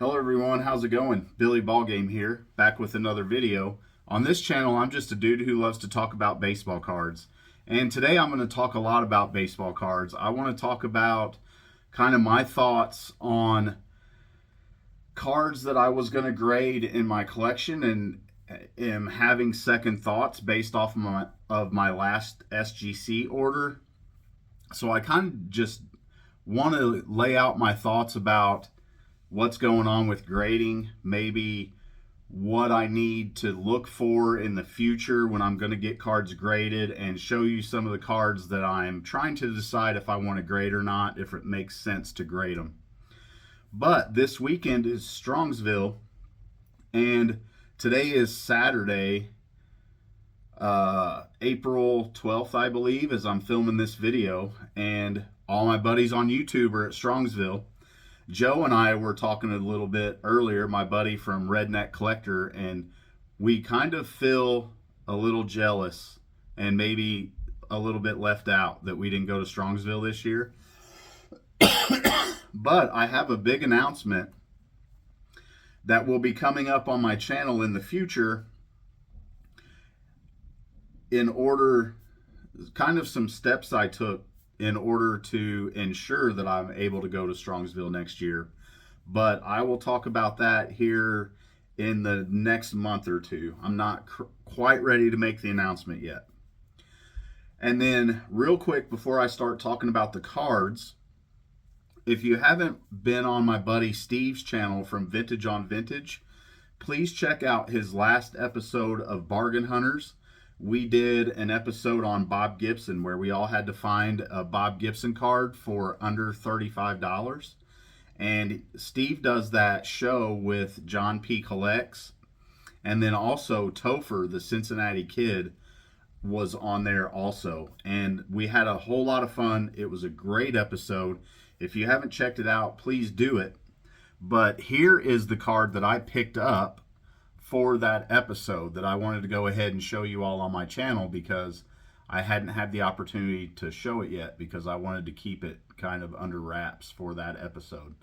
Hello everyone, how's it going? Billy Ballgame here, back with another video. On this channel, I'm just a dude who loves to talk about baseball cards. And today I'm going to talk a lot about baseball cards. I want to talk about kind of my thoughts on cards that I was going to grade in my collection, and am having second thoughts based off of my last SGC order. So I kind of just want to lay out my thoughts about what's going on with grading, maybe what I need to look for in the future when I'm going to get cards graded, and show you some of the cards that I'm trying to decide if I want to grade or not, if it makes sense to grade them. But this weekend is Strongsville, and today is Saturday, April 12th, I believe, as I'm filming this video, and all my buddies on YouTube are at Strongsville. Joe and I were talking a little bit earlier, my buddy from Redneck Collector, and we kind of feel a little jealous and maybe a little bit left out that we didn't go to Strongsville this year. But I have a big announcement that will be coming up on my channel in the future, in order, kind of some steps I took in order to ensure that I'm able to go to Strongsville next year. But I will talk about that here in the next month or two. I'm not quite ready to make the announcement yet. And then real quick, before I start talking about the cards, if you haven't been on my buddy Steve's channel from Vintage on Vintage, please check out his last episode of Bargain Hunters. We did an episode on Bob Gibson where we all had to find a Bob Gibson card for under $35. And Steve does that show with John P. Collects. And then also Topher, the Cincinnati Kid, was on there also. And we had a whole lot of fun. It was a great episode. If you haven't checked it out, please do it. But here is the card that I picked up for that episode that I wanted to go ahead and show you all on my channel, because I hadn't had the opportunity to show it yet, because I wanted to keep it kind of under wraps for that episode.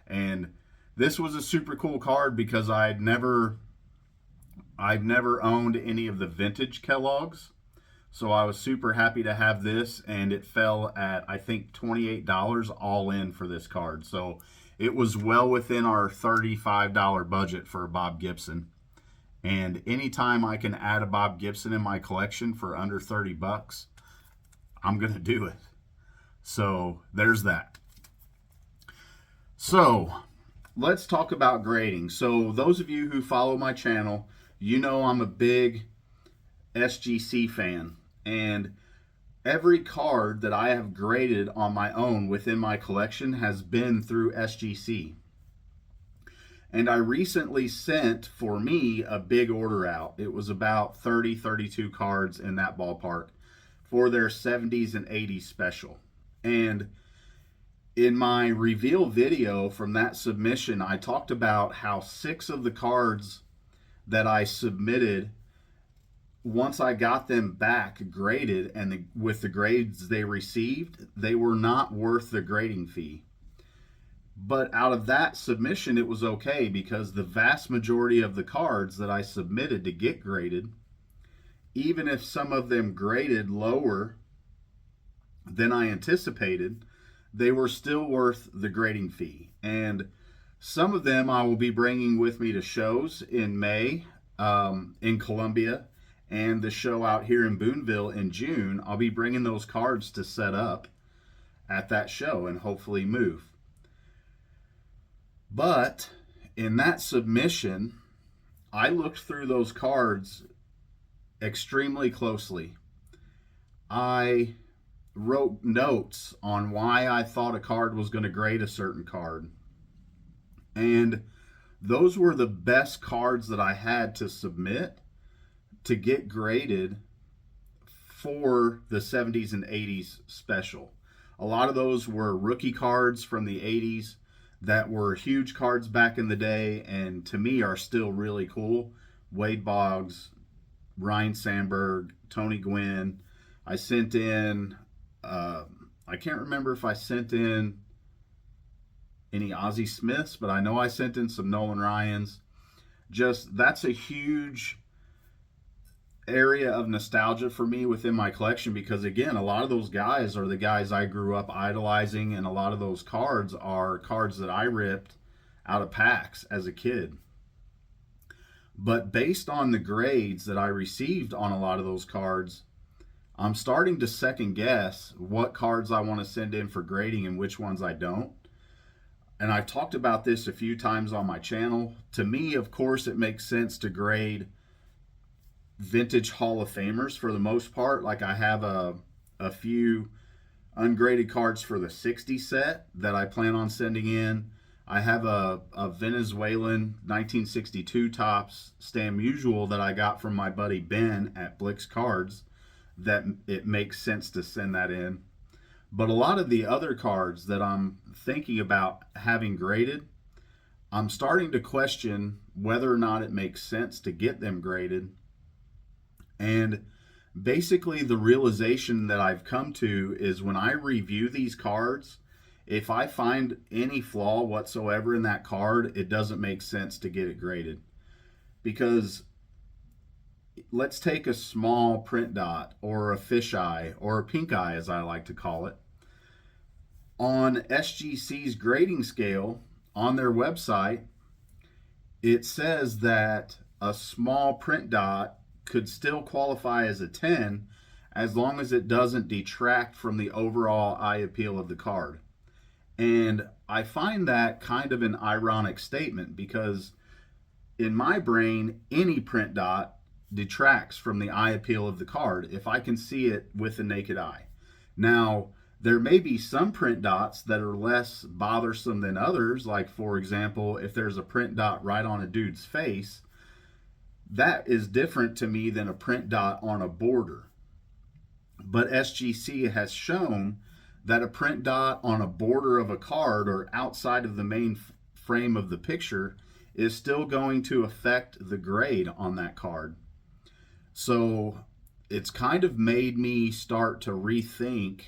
And this was a super cool card because I've never owned any of the vintage Kellogg's. So I was super happy to have this, and it fell at, I think, $28 all in for this card. So it was well within our $35 budget for a Bob Gibson. And anytime I can add a Bob Gibson in my collection for under 30 bucks, I'm going to do it. So there's that. So let's talk about grading. So those of you who follow my channel, you know I'm a big SGC fan. And every card that I have graded on my own within my collection has been through SGC. And I recently sent, for me, a big order out. It was about 30, 32 cards in that ballpark for their 70s and 80s special. And in my reveal video from that submission, I talked about how 6 of the cards that I submitted, once I got them back graded and with the grades they received, they were not worth the grading fee. But out of that submission, it was okay, because the vast majority of the cards that I submitted to get graded, even if some of them graded lower than I anticipated, they were still worth the grading fee. And some of them I will be bringing with me to shows in May in Columbia, and the show out here in Boonville in June. I'll be bringing those cards to set up at that show and hopefully move. But in that submission, I looked through those cards extremely closely. I wrote notes on why I thought a card was going to grade a certain card. And those were the best cards that I had to submit to get graded for the 70s and 80s special. A lot of those were rookie cards from the 80s that were huge cards back in the day, and to me are still really cool. Wade Boggs, Ryan Sandberg, Tony Gwynn. I sent in, I can't remember if I sent in any Ozzie Smiths, but I know I sent in some Nolan Ryans. Just that's a huge area of nostalgia for me within my collection because again, a lot of those guys are the guys I grew up idolizing, and a lot of those cards are cards that I ripped out of packs as a kid. But based on the grades that I received on a lot of those cards, I'm starting to second guess what cards I want to send in for grading and which ones I don't. And I've talked about this a few times on my channel. To me, of course, it makes sense to grade vintage Hall of Famers for the most part. Like I have a few ungraded cards for the 60 set that I plan on sending in. I have a Venezuelan 1962 Topps Stam Usual that I got from my buddy Ben at Blix Cards that it makes sense to send that in. But a lot of the other cards that I'm thinking about having graded, I'm starting to question whether or not it makes sense to get them graded. And basically the realization that I've come to is when I review these cards, if I find any flaw whatsoever in that card, it doesn't make sense to get it graded. Because let's take a small print dot or a fisheye or a pink eye, as I like to call it. On SGC's grading scale on their website, it says that a small print dot could still qualify as a 10 as long as it doesn't detract from the overall eye appeal of the card. And I find that kind of an ironic statement because in my brain, any print dot detracts from the eye appeal of the card if I can see it with the naked eye. Now, there may be some print dots that are less bothersome than others. Like, for example, if there's a print dot right on a dude's face, that is different to me than a print dot on a border. But SGC has shown that a print dot on a border of a card or outside of the main frame of the picture is still going to affect the grade on that card. So it's kind of made me start to rethink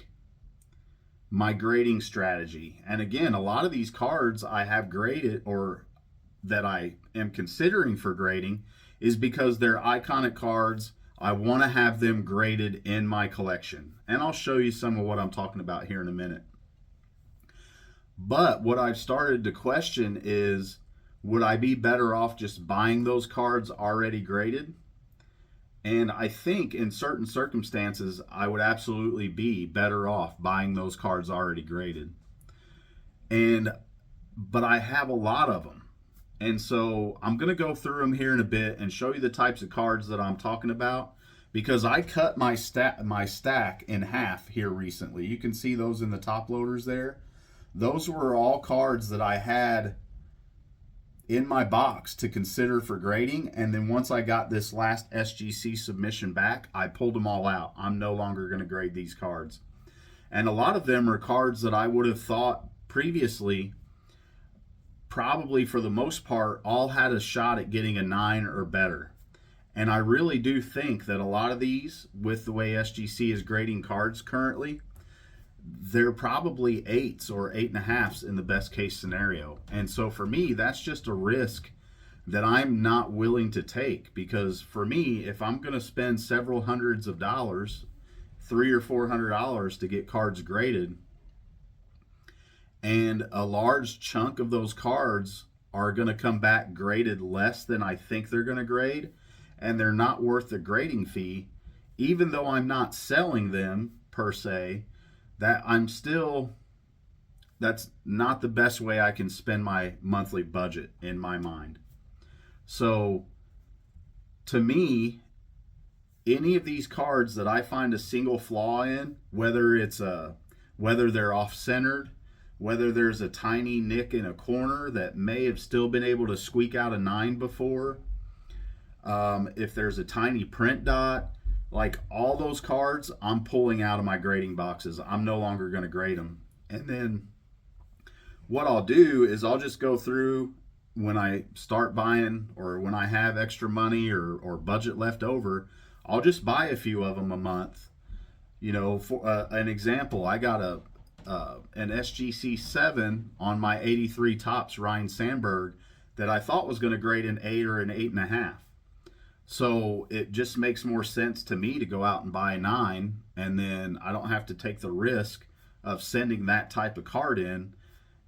my grading strategy. And again, a lot of these cards I have graded or that I am considering for grading is because they're iconic cards. I want to have them graded in my collection. And I'll show you some of what I'm talking about here in a minute. But what I've started to question is, would I be better off just buying those cards already graded? And I think in certain circumstances, I would absolutely be better off buying those cards already graded. But I have a lot of them. And so I'm going to go through them here in a bit and show you the types of cards that I'm talking about because I cut my stack in half here recently. You can see those in the top loaders there. Those were all cards that I had in my box to consider for grading, and then once I got this last SGC submission back, I pulled them all out. I'm no longer going to grade these cards. And a lot of them are cards that I would have thought previously, probably for the most part, all had a shot at getting a 9 or better. And I really do think that a lot of these, with the way SGC is grading cards currently, they're probably 8s or 8.5s in the best case scenario. And so for me, that's just a risk that I'm not willing to take, because for me, if I'm going to spend several hundreds of dollars, $300 or $400 to get cards graded, and a large chunk of those cards are going to come back graded less than I think they're going to grade, and they're not worth the grading fee, even though I'm not selling them per se, that's not the best way I can spend my monthly budget in my mind. So to me, any of these cards that I find a single flaw in, whether they're off-centered, whether there's a tiny nick in a corner that may have still been able to squeak out a 9 before, if there's a tiny print dot, like all those cards, I'm pulling out of my grading boxes. I'm no longer going to grade them. And then what I'll do is I'll just go through when I start buying, or when I have extra money or budget left over, I'll just buy a few of them a month. You know, for an example, I got an SGC 7 on my 83 Tops Ryan Sandberg that I thought was going to grade an 8 or an 8.5. So it just makes more sense to me to go out and buy a 9, and then I don't have to take the risk of sending that type of card in,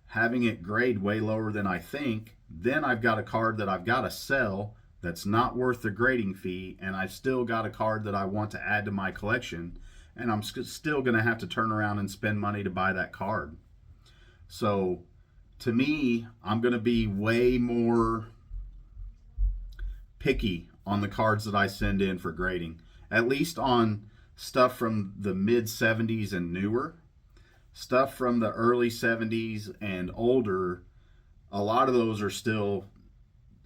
having it grade way lower than I think. Then I've got a card that I've got to sell that's not worth the grading fee, and I've still got a card that I want to add to my collection, and I'm still going to have to turn around and spend money to buy that card. So to me, I'm going to be way more picky on the cards that I send in for grading, at least on stuff from the mid 70s and newer. Stuff from the early 70s and older, a lot of those are still,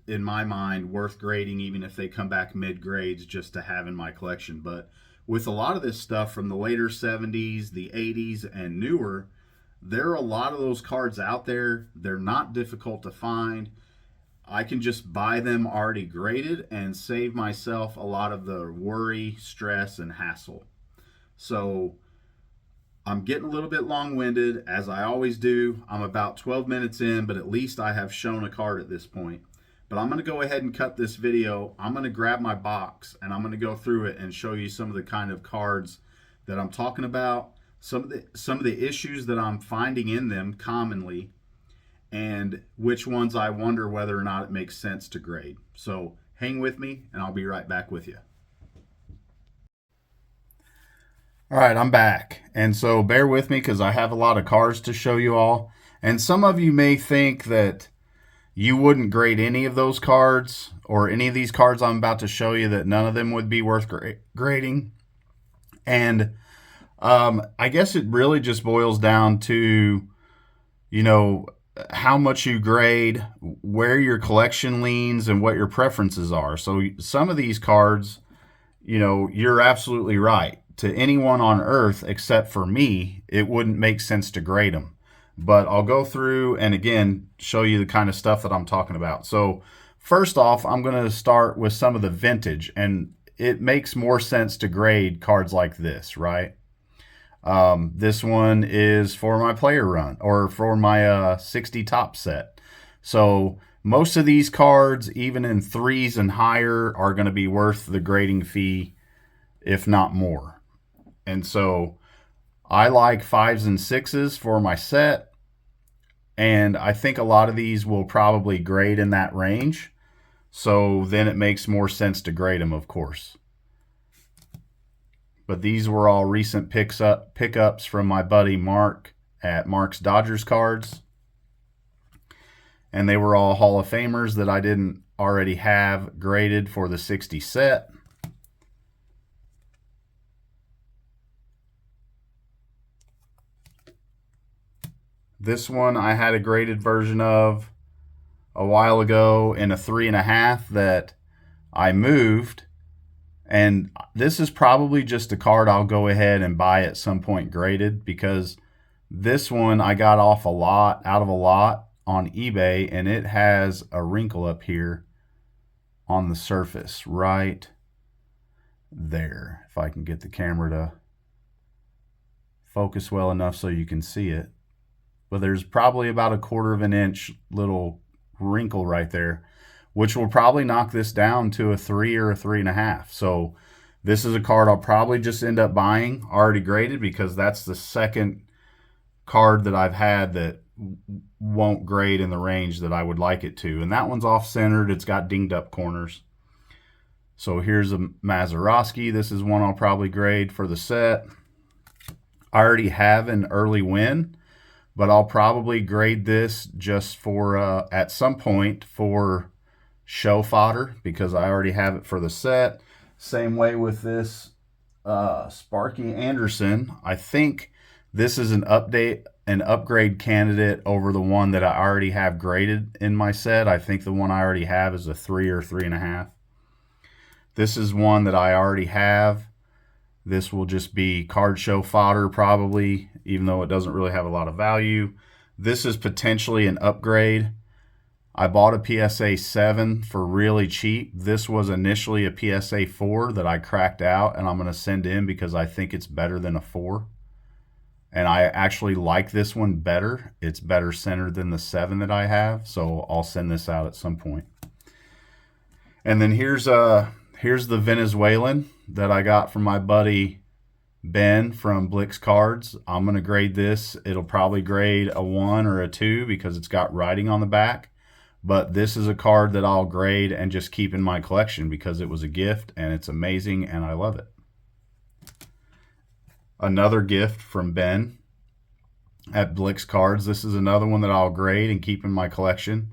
in my mind, worth grading, even if they come back mid grades just to have in my collection. But with a lot of this stuff from the later 70s, the 80s, and newer, there are a lot of those cards out there. They're not difficult to find. I can just buy them already graded and save myself a lot of the worry, stress, and hassle. So I'm getting a little bit long-winded, as I always do. I'm about 12 minutes in, but at least I have shown a card at this point. But I'm going to go ahead and cut this video. I'm going to grab my box, and I'm going to go through it and show you some of the kind of cards that I'm talking about, some of the issues that I'm finding in them commonly, and which ones I wonder whether or not it makes sense to grade. So hang with me, and I'll be right back with you. All right, I'm back. And so bear with me because I have a lot of cards to show you all. And some of you may think that you wouldn't grade any of those cards, or any of these cards I'm about to show you, that none of them would be worth grading. And I guess it really just boils down to, how much you grade, where your collection leans, and what your preferences are. So some of these cards, you're absolutely right. To anyone on earth except for me, it wouldn't make sense to grade them. But I'll go through and again show you the kind of stuff that I'm talking about. So first off, I'm going to start with some of the vintage, and it makes more sense to grade cards like this, right? This one is for my player run, or for my 60 top set. So most of these cards, even in 3s and higher, are going to be worth the grading fee, if not more. And so I like 5s and 6s for my set, and I think a lot of these will probably grade in that range. So then it makes more sense to grade them, of course. But these were all recent pickups from my buddy Mark at Mark's Dodgers Cards. And they were all Hall of Famers that I didn't already have graded for the 60 set. This one I had a graded version of a while ago in a 3.5 that I moved. And this is probably just a card I'll go ahead and buy at some point graded, because this one I got out of a lot on eBay, and it has a wrinkle up here on the surface right there. If I can get the camera to focus well enough so you can see it. But there's probably about a 1/4 of an inch little wrinkle right there, which will probably knock this down to a 3 or a 3.5. So this is a card I'll probably just end up buying already graded, because that's the second card that I've had that won't grade in the range that I would like it to. And that one's off-centered. It's got dinged up corners. So here's a Mazeroski. This is one I'll probably grade for the set. I already have an early win, but I'll probably grade this just for, at some point, for show fodder, because I already have it for the set. Same way with this Sparky Anderson. I think this is an upgrade candidate over the one that I already have graded in my set. I think the one I already have is a 3 or 3.5. This is one that I already have. This will just be card show fodder probably, even though it doesn't really have a lot of value. This is potentially an upgrade. I bought a PSA 7 for really cheap. This was initially a PSA 4 that I cracked out, and I'm going to send in because I think it's better than a 4. And I actually like this one better. It's better centered than the 7 that I have, so I'll send this out at some point. And then here's the Venezuelan that I got from my buddy Ben from Blix Cards. I'm going to grade this. It'll probably grade a 1 or a 2 because it's got writing on the back. But this is a card that I'll grade and just keep in my collection because it was a gift and it's amazing and I love it. Another gift from Ben at Blix Cards. This is another one that I'll grade and keep in my collection.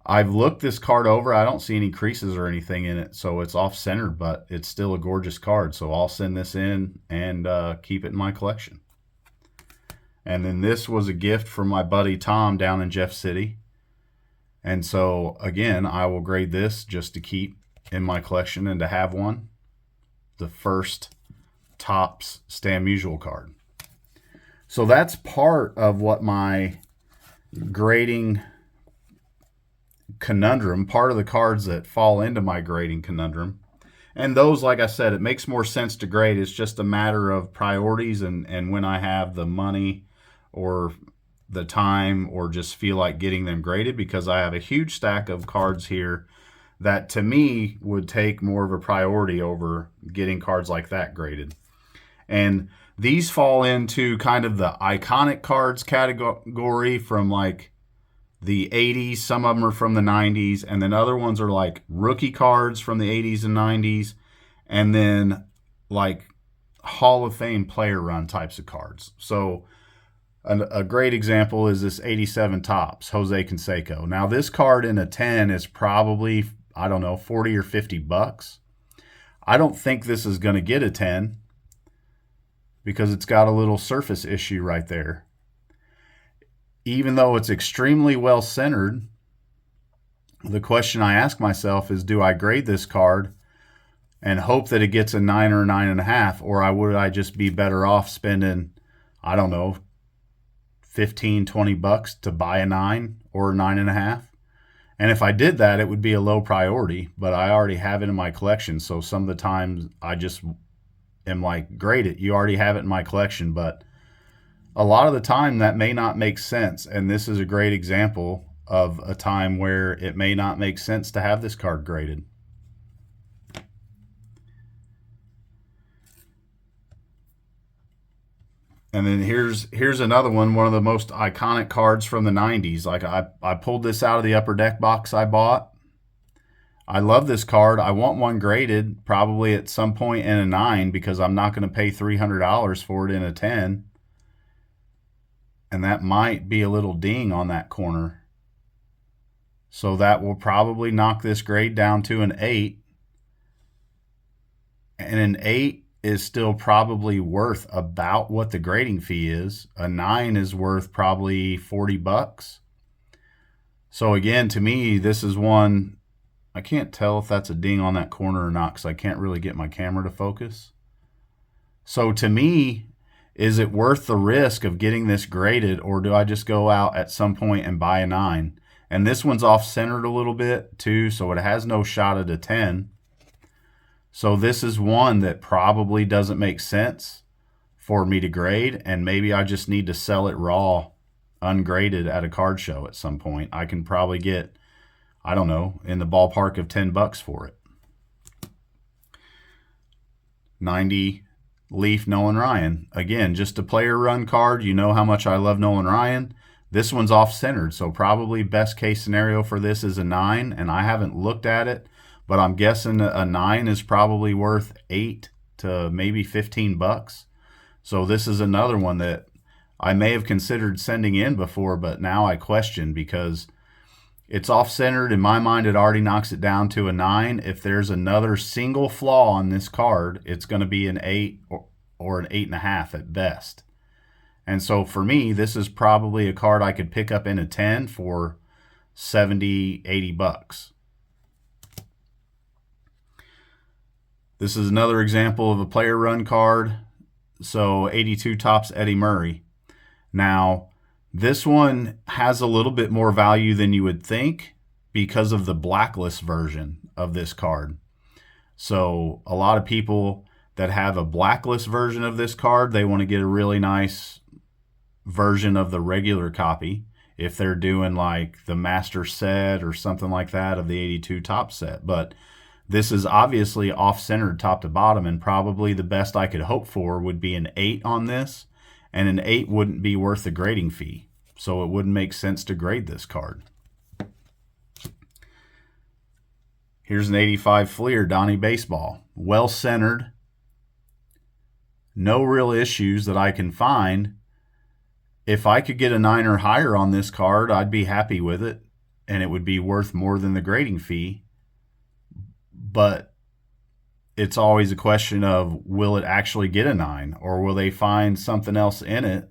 I've looked this card over. I don't see any creases or anything in it, so it's off-centered, but it's still a gorgeous card. So I'll send this in and keep it in my collection. And then this was a gift from my buddy Tom down in Jeff City. And so, again, I will grade this just to keep in my collection and to have one. The first Topps Stan Musial card. So that's part of what my grading conundrum, part of the cards that fall into my grading conundrum. And those, like I said, it makes more sense to grade. It's just a matter of priorities and when I have the money or the time or just feel like getting them graded, because I have a huge stack of cards here that to me would take more of a priority over getting cards like that graded. And these fall into kind of the iconic cards category from like the 80s. Some of them are from the 90s, and then other ones are like rookie cards from the 80s and 90s, and then like Hall of Fame player run types of cards. So a great example is this 87 Topps Jose Canseco. Now this card in a 10 is probably, I don't know, 40 or 50 bucks. I don't think this is going to get a 10 because it's got a little surface issue right there. Even though it's extremely well centered, the question I ask myself is, do I grade this card and hope that it gets a 9 or a 9.5, or would I just be better off spending, I don't know, 15, 20 bucks to buy a 9 or a 9.5? And if I did that, it would be a low priority, but I already have it in my collection. So some of the times I just am like, grade it. You already have it in my collection, but a lot of the time that may not make sense. And this is a great example of a time where it may not make sense to have this card graded. And then here's another one of the most iconic cards from the 90s. Like I pulled this out of the Upper Deck box I bought. I love this card. I want one graded probably at some point in a 9 because I'm not going to pay $300 for it in a 10. And that might be a little ding on that corner. So that will probably knock this grade down to an 8. And an 8 is still probably worth about what the grading fee is. A 9 is worth probably 40 bucks. So again, to me, this is one, I can't tell if that's a ding on that corner or not because I can't really get my camera to focus. So to me, is it worth the risk of getting this graded, or do I just go out at some point and buy a 9? And this one's off-centered a little bit too, so it has no shot at a 10. So this is one that probably doesn't make sense for me to grade, and maybe I just need to sell it raw, ungraded at a card show at some point. I can probably get, I don't know, in the ballpark of 10 bucks for it. 90 Leaf Nolan Ryan. Again, just a player run card. You know how much I love Nolan Ryan. This one's off-centered, so probably best case scenario for this is a 9, and I haven't looked at it, but I'm guessing a 9 is probably worth 8 to maybe 15 bucks. So this is another one that I may have considered sending in before, but now I question because it's off-centered. In my mind, it already knocks it down to a 9. If there's another single flaw on this card, it's going to be an 8 or an 8.5 at best. And so for me, this is probably a card I could pick up in a 10 for 70, 80 bucks. This is another example of a player run card. So 82 Topps Eddie Murray. Now, this one has a little bit more value than you would think because of the blacklist version of this card. So a lot of people that have a blacklist version of this card, they want to get a really nice version of the regular copy if they're doing like the master set or something like that of the 82 top set. But this is obviously off-centered top to bottom, and probably the best I could hope for would be an 8 on this, and an 8 wouldn't be worth the grading fee. So it wouldn't make sense to grade this card. Here's an 85 Fleer Donnie Baseball. Well centered. No real issues that I can find. If I could get a 9 or higher on this card, I'd be happy with it, and it would be worth more than the grading fee. But it's always a question of, will it actually get a 9, or will they find something else in it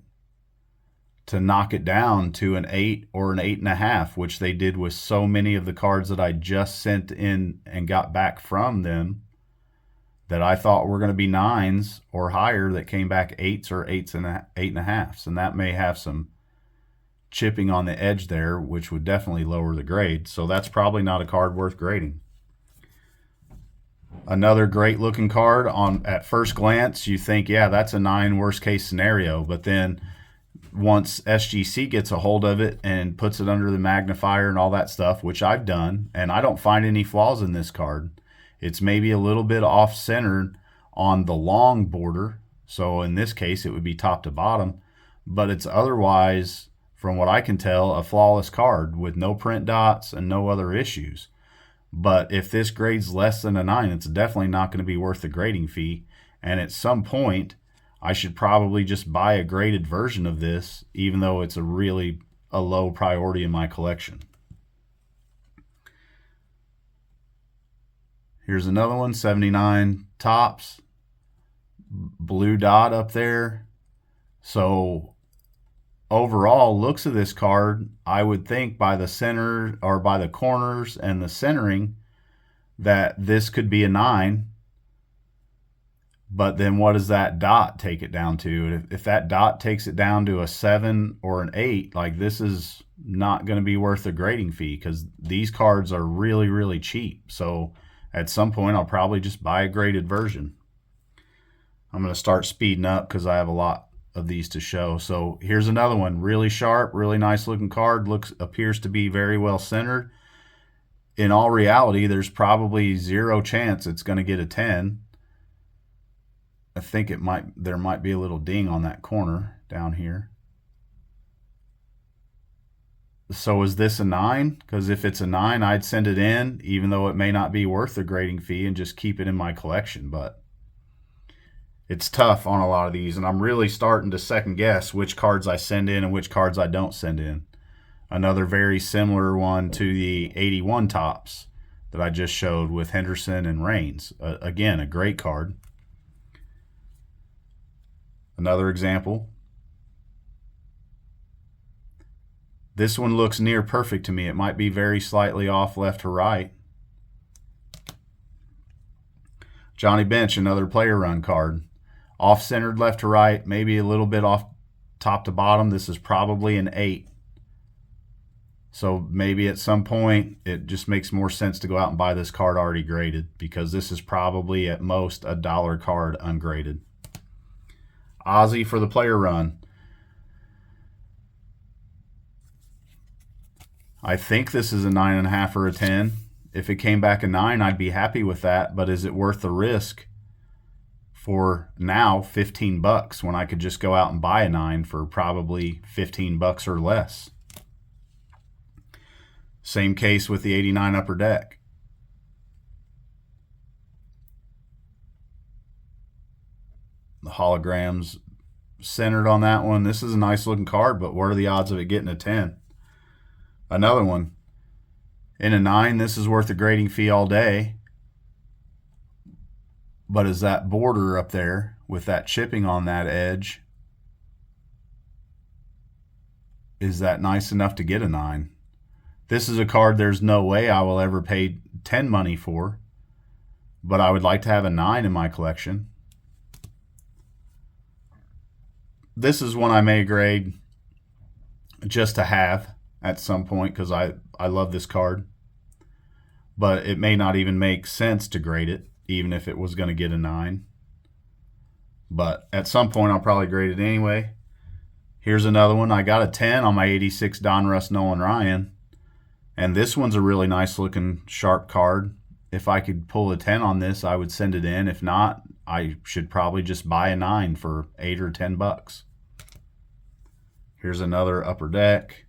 to knock it down to an 8 or an 8.5, which they did with so many of the cards that I just sent in and got back from them that I thought were going to be 9s or higher that came back 8s or 8.5s. And that may have some chipping on the edge there, which would definitely lower the grade. So that's probably not a card worth grading. Another great looking card. At first glance, you think, yeah, that's a 9 worst case scenario. But then once SGC gets a hold of it and puts it under the magnifier and all that stuff, which I've done, and I don't find any flaws in this card. It's maybe a little bit off-centered on the long border. So in this case, it would be top to bottom. But it's otherwise, from what I can tell, a flawless card with no print dots and no other issues. But if this grades less than a 9, it's definitely not going to be worth the grading fee. And at some point, I should probably just buy a graded version of this, even though it's a low priority in my collection. Here's another one, 79 Topps. Blue dot up there. So overall, looks of this card, I would think by the center or by the corners and the centering that this could be a 9. But then what does that dot take it down to? If that dot takes it down to a 7 or an 8, like, this is not going to be worth the grading fee, because these cards are really, really cheap. So at some point, I'll probably just buy a graded version. I'm going to start speeding up because I have a lot of these to show. So here's another one, really sharp, really nice looking card. Appears to be very well centered. In all reality, there's probably zero chance it's going to get a 10. I think there might be a little ding on that corner down here. So is this a 9? Because if it's a 9, I'd send it in, even though it may not be worth the grading fee, and just keep it in my collection. But it's tough on a lot of these, and I'm really starting to second guess which cards I send in and which cards I don't send in. Another very similar one to the 81 Topps that I just showed with Henderson and Reigns. Again, a great card. Another example. This one looks near perfect to me. It might be very slightly off left to right. Johnny Bench, another player run card. Off-centered left to right, maybe a little bit off top to bottom. This is probably an 8. So maybe at some point it just makes more sense to go out and buy this card already graded, because this is probably at most a $1 card ungraded. Ozzy for the player run. I think this is a 9.5 or a 10. If it came back a 9, I'd be happy with that. But is it worth the risk for now $15 when I could just go out and buy a 9 for probably $15 or less? Same case with the 89 Upper Deck. The holograms centered on that one. This is a nice looking card, but what are the odds of it getting a 10? Another one. In a 9, this is worth a grading fee all day. But is that border up there with that chipping on that edge, is that nice enough to get a 9? This is a card there's no way I will ever pay 10 money for, but I would like to have a 9 in my collection. This is one I may grade just to have at some point, because I love this card. But it may not even make sense to grade it, even if it was going to get a 9. But at some point, I'll probably grade it anyway. Here's another one. I got a 10 on my 86 Donruss Nolan Ryan. And this one's a really nice looking sharp card. If I could pull a 10 on this, I would send it in. If not, I should probably just buy a 9 for $8 or $10. Here's another Upper Deck.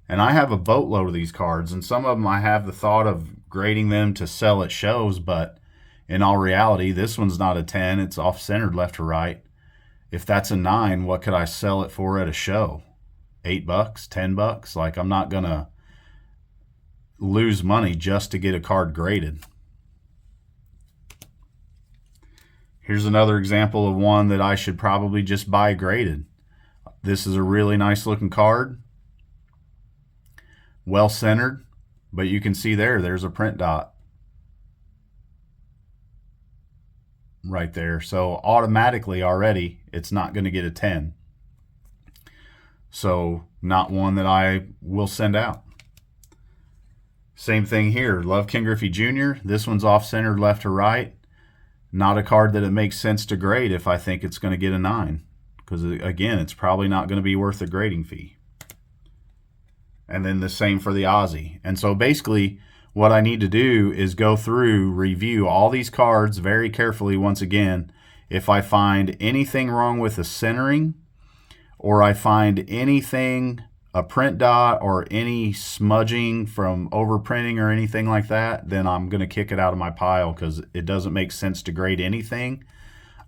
And I have a boatload of these cards, and some of them I have the thought of grading them to sell at shows, but in all reality, this one's not a 10. It's off-centered left to right. If that's a 9, what could I sell it for at a show? $8, $10? Like, I'm not going to lose money just to get a card graded. Here's another example of one that I should probably just buy graded. This is a really nice looking card. Well centered, but you can see there's a print dot right there. So automatically already it's not going to get a 10. So not one that I will send out. Same thing here. Love Ken Griffey Jr. This one's off-centered left to right. Not a card that it makes sense to grade if I think it's going to get a 9. Because, again, it's probably not going to be worth the grading fee. And then the same for the Ozzy. And so basically what I need to do is go through, review all these cards very carefully once again. If I find anything wrong with the centering, or I find anything, a print dot or any smudging from overprinting or anything like that, then I'm going to kick it out of my pile, because it doesn't make sense to grade anything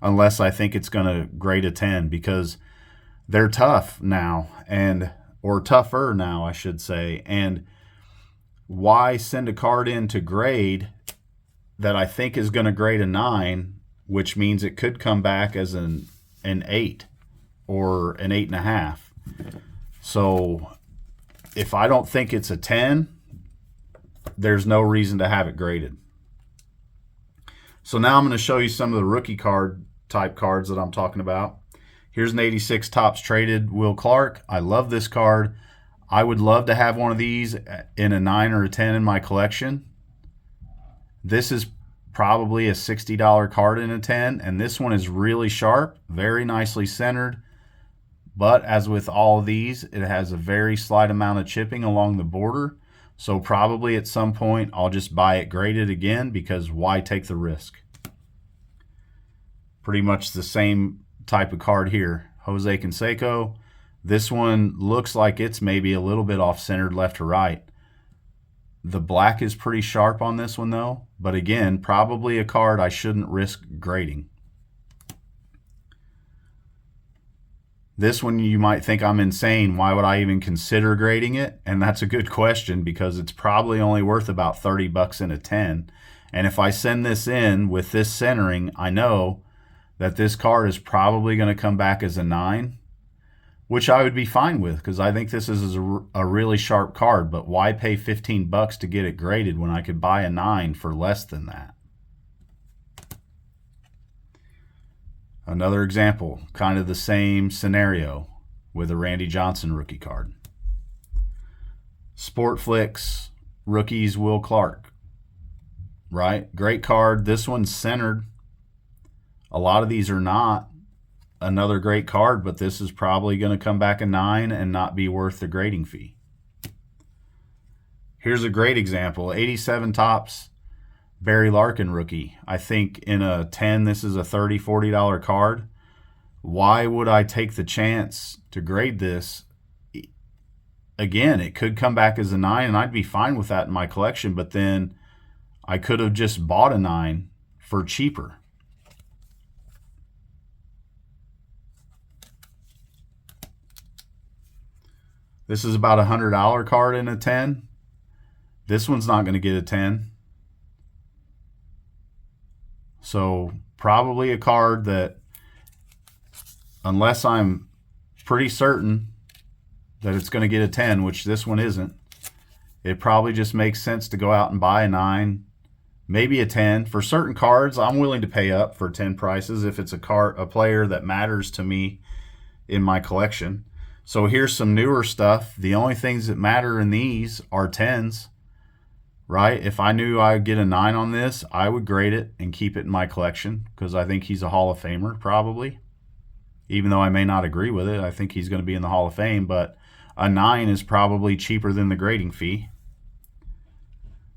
unless I think it's going to grade a 10, because they're tough now, or tougher now, I should say. And why send a card in to grade that I think is going to grade a 9, which means it could come back as an 8 or an 8.5. So if I don't think it's a 10, there's no reason to have it graded. So now I'm going to show you some of the rookie card type cards that I'm talking about. Here's an 86 Topps Traded Will Clark. I love this card. I would love to have one of these in a 9 or a 10 in my collection. This is probably a $60 card in a 10, and this one is really sharp, very nicely centered. But as with all these, it has a very slight amount of chipping along the border. So probably at some point, I'll just buy it graded again, because why take the risk? Pretty much the same type of card here. Jose Canseco. This one looks like it's maybe a little bit off-centered left to right. The black is pretty sharp on this one though. But again, probably a card I shouldn't risk grading. This one you might think I'm insane. Why would I even consider grading it? And that's a good question, because it's probably only worth about $30 in a 10. And if I send this in with this centering, I know that this card is probably going to come back as a 9, which I would be fine with, because I think this is a really sharp card. But why pay $15 to get it graded when I could buy a 9 for less than that? Another example, kind of the same scenario with a Randy Johnson rookie card. Sportflix Rookies Will Clark. Right? Great card. This one's centered. A lot of these are not. Another great card, but this is probably going to come back a 9 and not be worth the grading fee. Here's a great example. 87 Topps Barry Larkin rookie. I think in a 10, this is a $30, $40 card. Why would I take the chance to grade this? Again, it could come back as a 9, and I'd be fine with that in my collection, but then I could have just bought a 9 for cheaper. This is about a $100 card in a 10. This one's not going to get a 10. So probably a card that, unless I'm pretty certain that it's going to get a 10, which this one isn't, it probably just makes sense to go out and buy a 9, maybe a 10. For certain cards, I'm willing to pay up for 10 prices if it's a player that matters to me in my collection. So here's some newer stuff. The only things that matter in these are 10s. Right? If I knew I'd get a 9 on this, I would grade it and keep it in my collection, because I think he's a Hall of Famer, probably. even though I may not agree with it. I think he's going to be in the Hall of Fame, but a 9 is probably cheaper than the grading fee.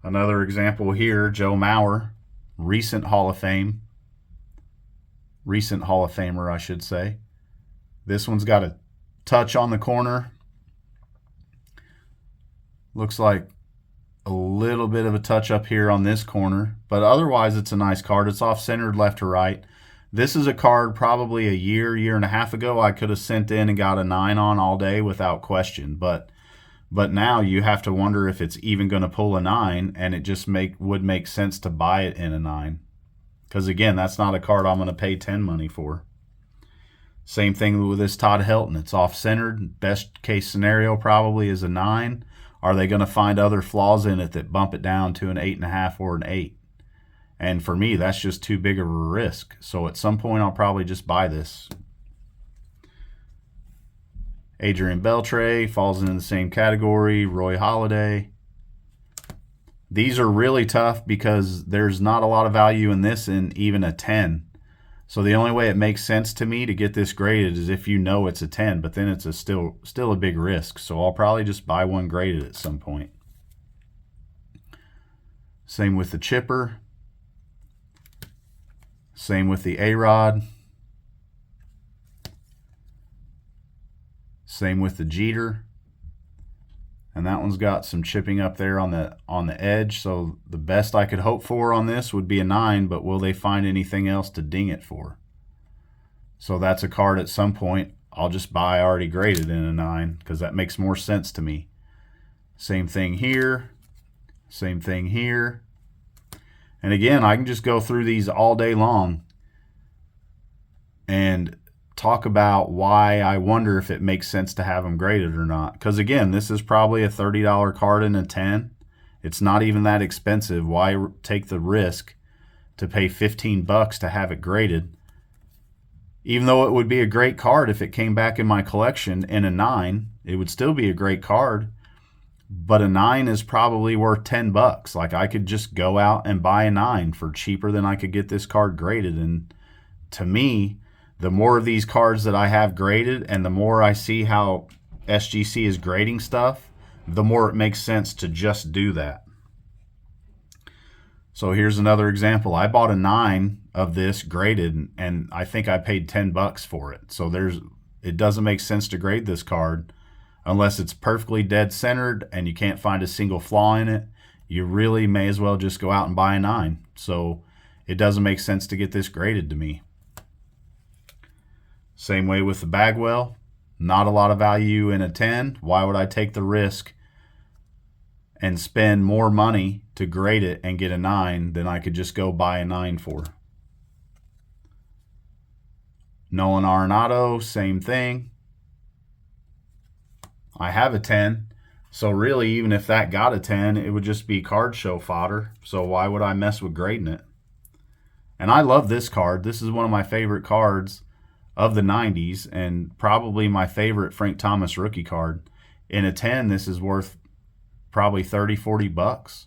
Another example here, Joe Mauer, recent Hall of Famer, I should say. This one's got a touch on the corner. Looks like a little bit of a touch up here on this corner, but otherwise it's a nice card. It's off-centered left to right. This is a card probably a year and a half ago I could have sent in and got a 9 on all day without question, but now you have to wonder if it's even going to pull a 9, and it just would make sense to buy it in a 9. Because again, that's not a card I'm going to pay 10 money for. Same thing with this Todd Helton. It's off-centered. Best case scenario probably is a 9. Are they going to find other flaws in it that bump it down to an 8.5 or an 8? And for me, that's just too big of a risk. So at some point, I'll probably just buy this. Adrian Beltre falls into the same category. Roy Halladay. These are really tough because there's not a lot of value in this in even a 10. So the only way it makes sense to me to get this graded is if you know it's a 10, but then it's still a big risk. So I'll probably just buy one graded at some point. Same with the chipper. Same with the A-Rod. Same with the Jeter. And that one's got some chipping up there on the edge. So the best I could hope for on this would be a 9, but will they find anything else to ding it for? So that's a card at some point I'll just buy already graded in a 9 because that makes more sense to me. Same thing here. Same thing here. And again, I can just go through these all day long and talk about why I wonder if it makes sense to have them graded or not. Because again, this is probably a $30 card in a 10. It's not even that expensive. Why take the risk to pay $15 to have it graded? Even though it would be a great card if it came back in my collection in a 9, it would still be a great card. But a 9 is probably worth $10. Like I could just go out and buy a 9 for cheaper than I could get this card graded. And to me, the more of these cards that I have graded and the more I see how SGC is grading stuff, the more it makes sense to just do that. So here's another example. I bought a 9 of this graded and I think I paid $10 for it. So it doesn't make sense to grade this card unless it's perfectly dead centered and you can't find a single flaw in it. You really may as well just go out and buy a 9. So it doesn't make sense to get this graded to me. Same way with the Bagwell. Not a lot of value in a 10. Why would I take the risk and spend more money to grade it and get a 9 than I could just go buy a 9 for? Nolan Arenado, same thing. I have a 10. So really, even if that got a 10, it would just be card show fodder. So why would I mess with grading it? And I love this card. This is one of my favorite cards of the 90s and probably my favorite Frank Thomas rookie card. In a 10, this is worth probably $30-40.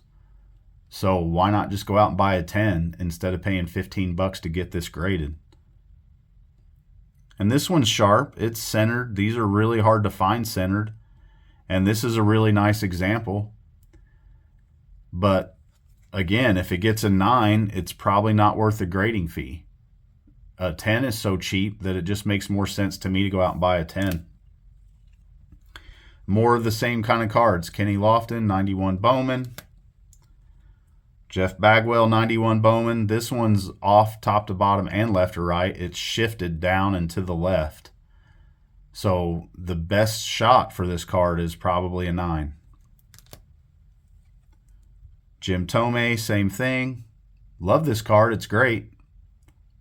So why not just go out and buy a 10 instead of paying $15 to get this graded? And this one's sharp. It's centered. These are really hard to find centered. And this is a really nice example. But again, if it gets a 9, it's probably not worth the grading fee. A 10 is so cheap that it just makes more sense to me to go out and buy a 10. More of the same kind of cards. Kenny Lofton, 91 Bowman. Jeff Bagwell, 91 Bowman. This one's off top to bottom and left to right. It's shifted down and to the left. So the best shot for this card is probably a 9. Jim Thome, same thing. Love this card. It's great.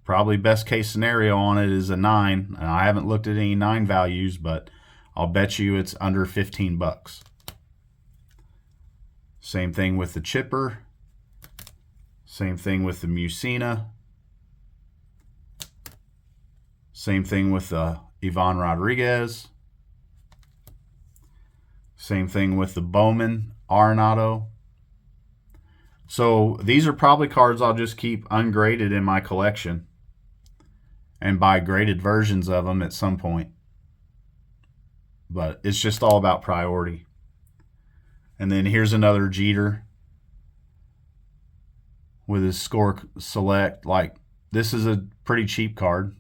Probably best case scenario on it is a 9. And I haven't looked at any 9 values, but I'll bet you it's under $15. Same thing with the chipper. Same thing with the Mucina. Same thing with the Ivan Rodriguez. Same thing with the Bowman Arenado. So these are probably cards I'll just keep ungraded in my collection. and buy graded versions of them at some point. But it's just all about priority. And then here's another Jeter with his score select. Like, this is a pretty cheap card.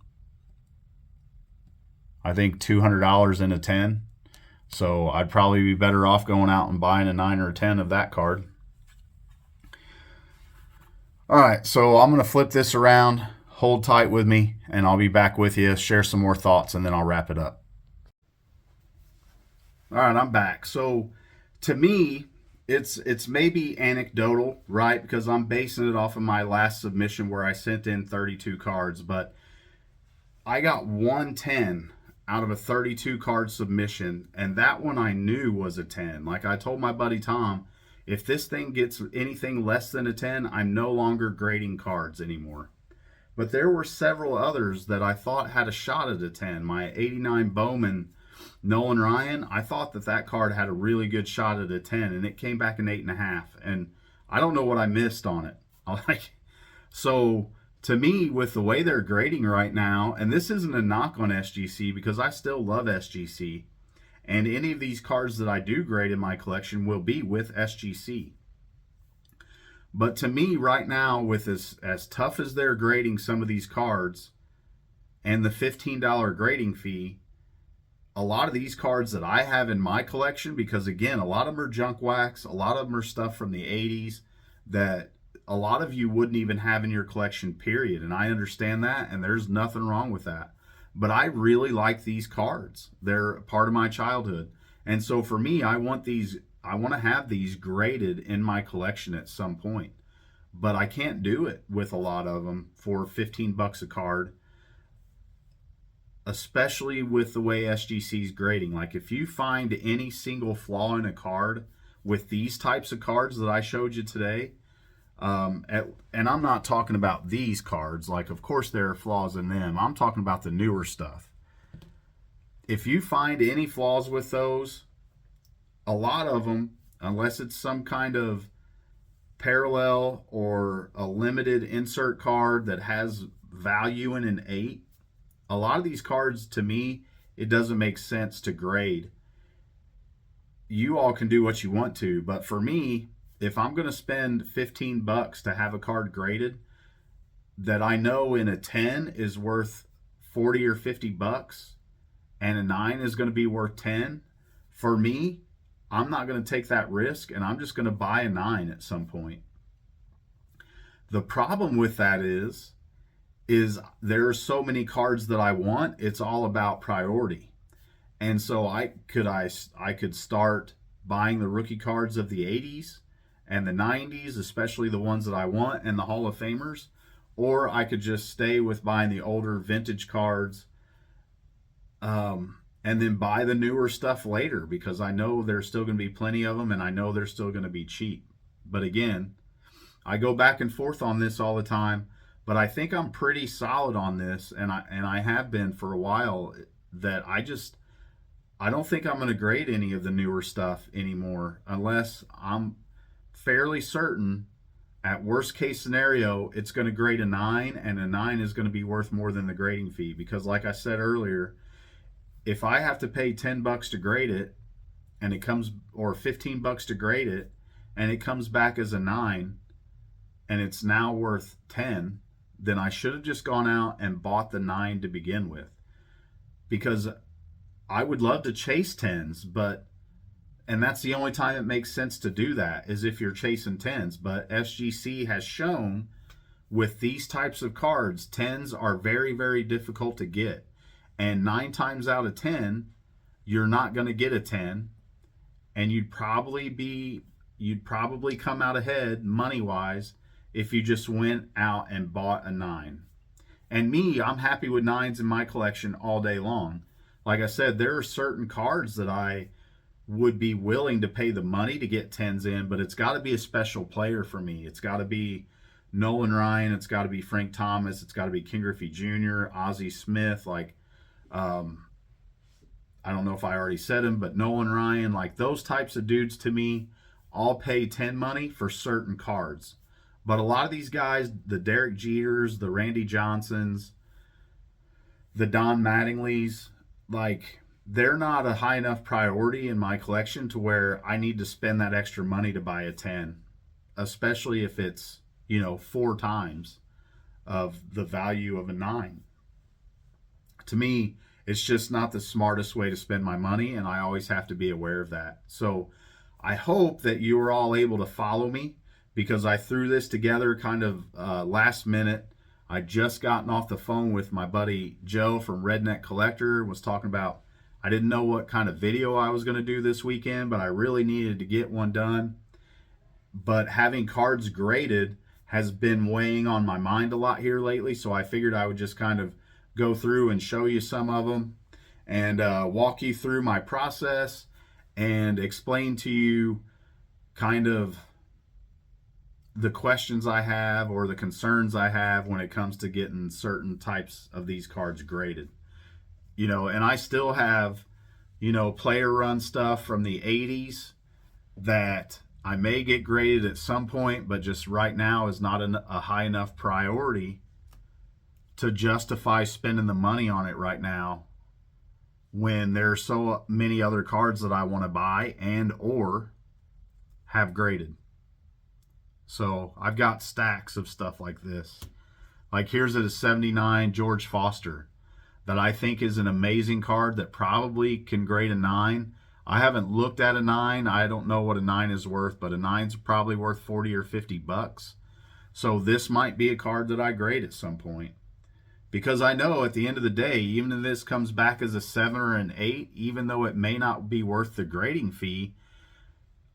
I think $200 in a 10. So I'd probably be better off going out and buying a 9 or a 10 of that card. All right, so I'm going to flip this around. Hold tight with me, and I'll be back with you, share some more thoughts, and then I'll wrap it up. All right, I'm back. So to me, it's maybe anecdotal, right? Because I'm basing it off of my last submission where I sent in 32 cards, but I got 110 out of a 32 card submission, and that one I knew was a 10. Like I told my buddy Tom, if this thing gets anything less than a 10, I'm no longer grading cards anymore. But there were several others that I thought had a shot at a 10. My 89 Bowman Nolan Ryan, I thought that card had a really good shot at a 10, and it came back an 8.5. And I don't know what I missed on it. So to me, with the way they're grading right now, and this isn't a knock on SGC because I still love SGC, and any of these cards that I do grade in my collection will be with SGC. But to me right now, with as tough as they're grading some of these cards and the $15 grading fee, a lot of these cards that I have in my collection, because again, a lot of them are junk wax, a lot of them are stuff from the 80s that a lot of you wouldn't even have in your collection, period. And I understand that, and there's nothing wrong with that. But I really like these cards. They're part of my childhood. And so for me, I want to have these graded in my collection at some point. But I can't do it with a lot of them for 15 bucks a card, especially with the way SGC's grading. Like, if you find any single flaw in a card with these types of cards that I showed you today, and I'm not talking about these cards, like of course there are flaws in them. I'm talking about the newer stuff. If you find any flaws with those, a lot of them, unless it's some kind of parallel or a limited insert card that has value in an 8, a lot of these cards, to me, it doesn't make sense to grade. You all can do what you want to, but for me, if I'm going to spend 15 bucks to have a card graded that I know in a 10 is worth 40 or 50 bucks and a 9 is going to be worth 10, for me, I'm not going to take that risk, and I'm just going to buy a 9 at some point. The problem with that is there are so many cards that I want. It's all about priority. And so I could start buying the rookie cards of the 80s and the 90s, especially the ones that I want, and the Hall of Famers, or I could just stay with buying the older vintage cards, and then buy the newer stuff later, because I know there's still going to be plenty of them, and I know they're still going to be cheap. But again, I go back and forth on this all the time, but I think I'm pretty solid on this, and I have been for a while, that I don't think I'm going to grade any of the newer stuff anymore unless I'm fairly certain, at worst case scenario, it's going to grade a 9, and a 9 is going to be worth more than the grading fee. Because like I said earlier, if I have to pay 10 bucks to grade it, and it comes, or 15 bucks to grade it, and it comes back as a 9, and it's now worth 10, then I should have just gone out and bought the 9 to begin with. Because I would love to chase 10s, and that's the only time it makes sense to do that, is if you're chasing 10s. But SGC has shown with these types of cards, 10s are very, very difficult to get. And 9 times out of 10, you're not going to get a 10. And you'd probably come out ahead money-wise if you just went out and bought a 9. And me, I'm happy with 9s in my collection all day long. Like I said, there are certain cards that I would be willing to pay the money to get 10s in, but it's got to be a special player for me. It's got to be Nolan Ryan. It's got to be Frank Thomas. It's got to be King Griffey Jr., Ozzie Smith. Like, I don't know if I already said him, but Nolan Ryan, like those types of dudes, to me, I'll pay 10 money for certain cards. But a lot of these guys, the Derek Jeters, the Randy Johnsons, the Don Mattingly's, like, they're not a high enough priority in my collection to where I need to spend that extra money to buy a 10, especially if it's, 4 times of the value of a 9. To me, it's just not the smartest way to spend my money, and I always have to be aware of that. So I hope that you are all able to follow me, because I threw this together kind of last minute. I just gotten off the phone with my buddy Joe from Redneck Collector, was talking about, I didn't know what kind of video I was going to do this weekend, but I really needed to get one done. But having cards graded has been weighing on my mind a lot here lately, so I figured I would just kind of go through and show you some of them and walk you through my process and explain to you kind of the questions I have or the concerns I have when it comes to getting certain types of these cards graded. And I still have, player run stuff from the 80s that I may get graded at some point, but just right now is not a high enough priority to justify spending the money on it right now, when there are so many other cards that I want to buy and or have graded. So I've got stacks of stuff like this. Like, here's a 79 George Foster that I think is an amazing card that probably can grade a 9. I haven't looked at a 9. I don't know what a 9 is worth, but a 9's probably worth 40 or 50 bucks. So this might be a card that I grade at some point. Because I know at the end of the day, even if this comes back as a 7 or an 8, even though it may not be worth the grading fee,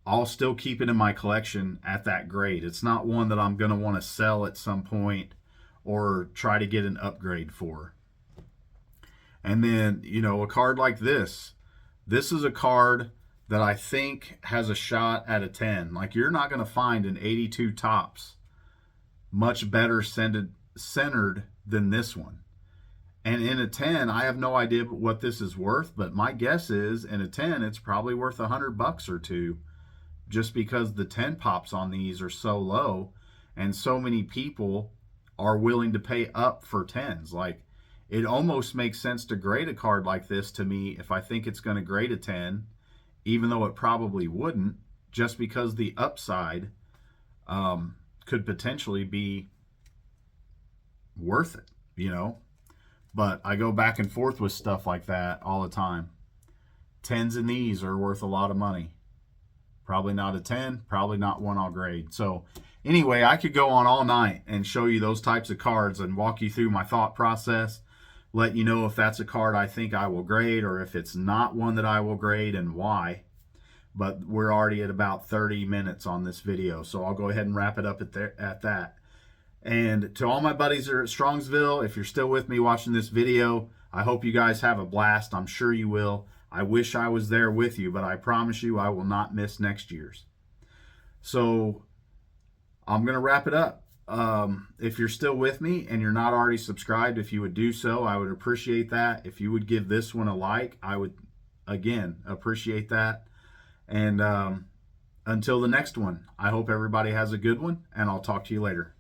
I'll still keep it in my collection at that grade. It's not one that I'm going to want to sell at some point or try to get an upgrade for. And then, a card like this. This is a card that I think has a shot at a 10. Like, you're not going to find an 82 Topps much better centered than this one. And in a 10, I have no idea what this is worth, but my guess is in a 10, it's probably worth $100 or two, just because the 10 pops on these are so low and so many people are willing to pay up for 10s. Like, it almost makes sense to grade a card like this to me if I think it's going to grade a 10, even though it probably wouldn't, just because the upside could potentially be worth it, But I go back and forth with stuff like that all the time. 10s in these are worth a lot of money. Probably not a 10, probably not one I'll grade. So anyway, I could go on all night and show you those types of cards and walk you through my thought process, let you know if that's a card I think I will grade or if it's not one that I will grade and why. But we're already at about 30 minutes on this video, so I'll go ahead and wrap it up at that. And to all my buddies that are at Strongsville, if you're still with me watching this video, I hope you guys have a blast. I'm sure you will. I wish I was there with you, but I promise you I will not miss next year's. So I'm going to wrap it up. If you're still with me and you're not already subscribed, if you would do so, I would appreciate that. If you would give this one a like, I would, again, appreciate that. And until the next one, I hope everybody has a good one, and I'll talk to you later.